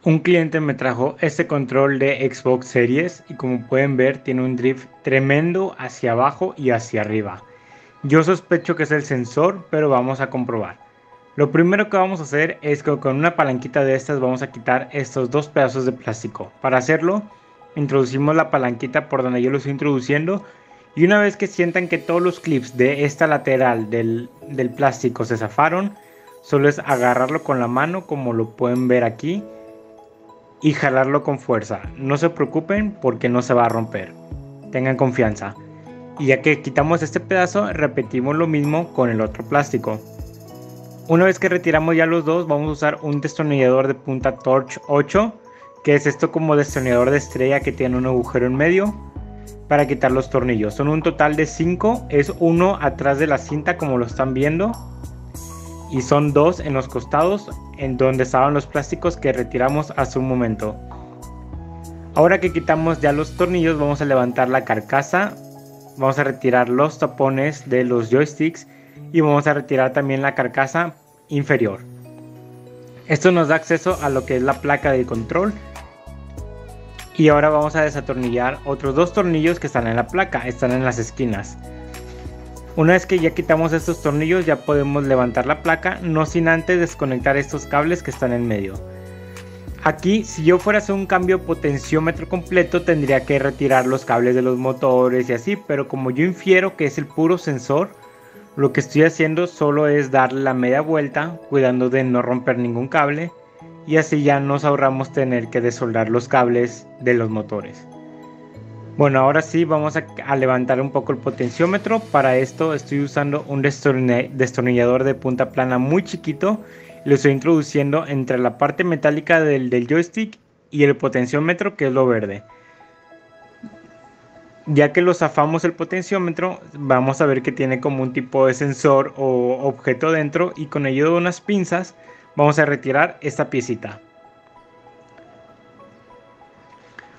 Un cliente me trajo este control de Xbox Series y como pueden ver tiene un drift tremendo hacia abajo y hacia arriba. Yo sospecho que es el sensor, pero vamos a comprobar. Lo primero que vamos a hacer es que con una palanquita de estas vamos a quitar estos dos pedazos de plástico. Para hacerlo, introducimos la palanquita por donde yo lo estoy introduciendo y una vez que sientan que todos los clips de esta lateral del plástico se zafaron, solo es agarrarlo con la mano como lo pueden ver aquí y jalarlo con fuerza. No se preocupen porque no se va a romper. Tengan confianza. Y ya que quitamos este pedazo, repetimos lo mismo con el otro plástico. Una vez que retiramos ya los dos, vamos a usar un destornillador de punta Torx 8, que es esto como destornillador de estrella que tiene un agujero en medio, para quitar los tornillos. Son un total de 5, es uno atrás de la cinta como lo están viendo, y son dos en los costados en donde estaban los plásticos que retiramos hace un momento. Ahora que quitamos ya los tornillos, vamos a levantar la carcasa, vamos a retirar los tapones de los joysticks y vamos a retirar también la carcasa inferior. Esto nos da acceso a lo que es la placa de control. Y ahora vamos a desatornillar otros dos tornillos que están en la placa, están en las esquinas. Una vez que ya quitamos estos tornillos ya podemos levantar la placa, no sin antes desconectar estos cables que están en medio. Aquí, si yo fuera a hacer un cambio potenciómetro completo, tendría que retirar los cables de los motores y así, pero como yo infiero que es el puro sensor, lo que estoy haciendo solo es darle la media vuelta, cuidando de no romper ningún cable, y así ya nos ahorramos tener que desoldar los cables de los motores. Bueno, ahora sí vamos a levantar un poco el potenciómetro. Para esto estoy usando un destornillador de punta plana muy chiquito. Lo estoy introduciendo entre la parte metálica del joystick y el potenciómetro, que es lo verde. Ya que lo zafamos el potenciómetro, vamos a ver que tiene como un tipo de sensor o objeto dentro, y con ayuda de unas pinzas vamos a retirar esta piecita.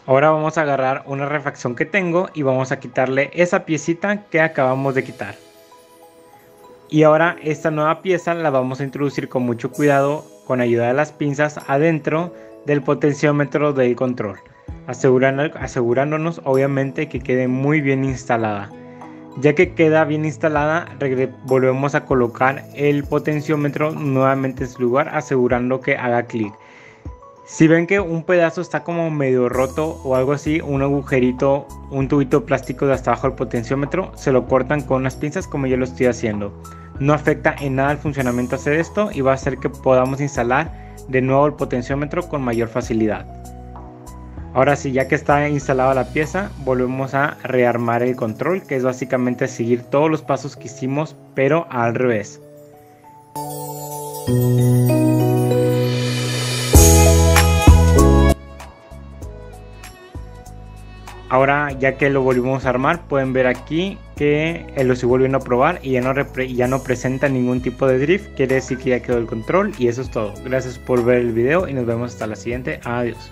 Ahora vamos a agarrar una refacción que tengo y vamos a quitarle esa piecita que acabamos de quitar. Y ahora esta nueva pieza la vamos a introducir con mucho cuidado con ayuda de las pinzas adentro del potenciómetro del control, asegurándonos obviamente que quede muy bien instalada. Ya que queda bien instalada, volvemos a colocar el potenciómetro nuevamente en su lugar, asegurando que haga clic. Si ven que un pedazo está como medio roto o algo así, un agujerito, un tubito plástico de hasta abajo del potenciómetro, se lo cortan con unas pinzas como yo lo estoy haciendo. No afecta en nada el funcionamiento hacer esto y va a hacer que podamos instalar de nuevo el potenciómetro con mayor facilidad. Ahora sí, ya que está instalada la pieza, volvemos a rearmar el control, que es básicamente seguir todos los pasos que hicimos, pero al revés. Ahora ya que lo volvimos a armar, pueden ver aquí que lo estoy volviendo a probar y ya no presenta ningún tipo de drift. Quiere decir que ya quedó el control y eso es todo. Gracias por ver el video y nos vemos hasta la siguiente. Adiós.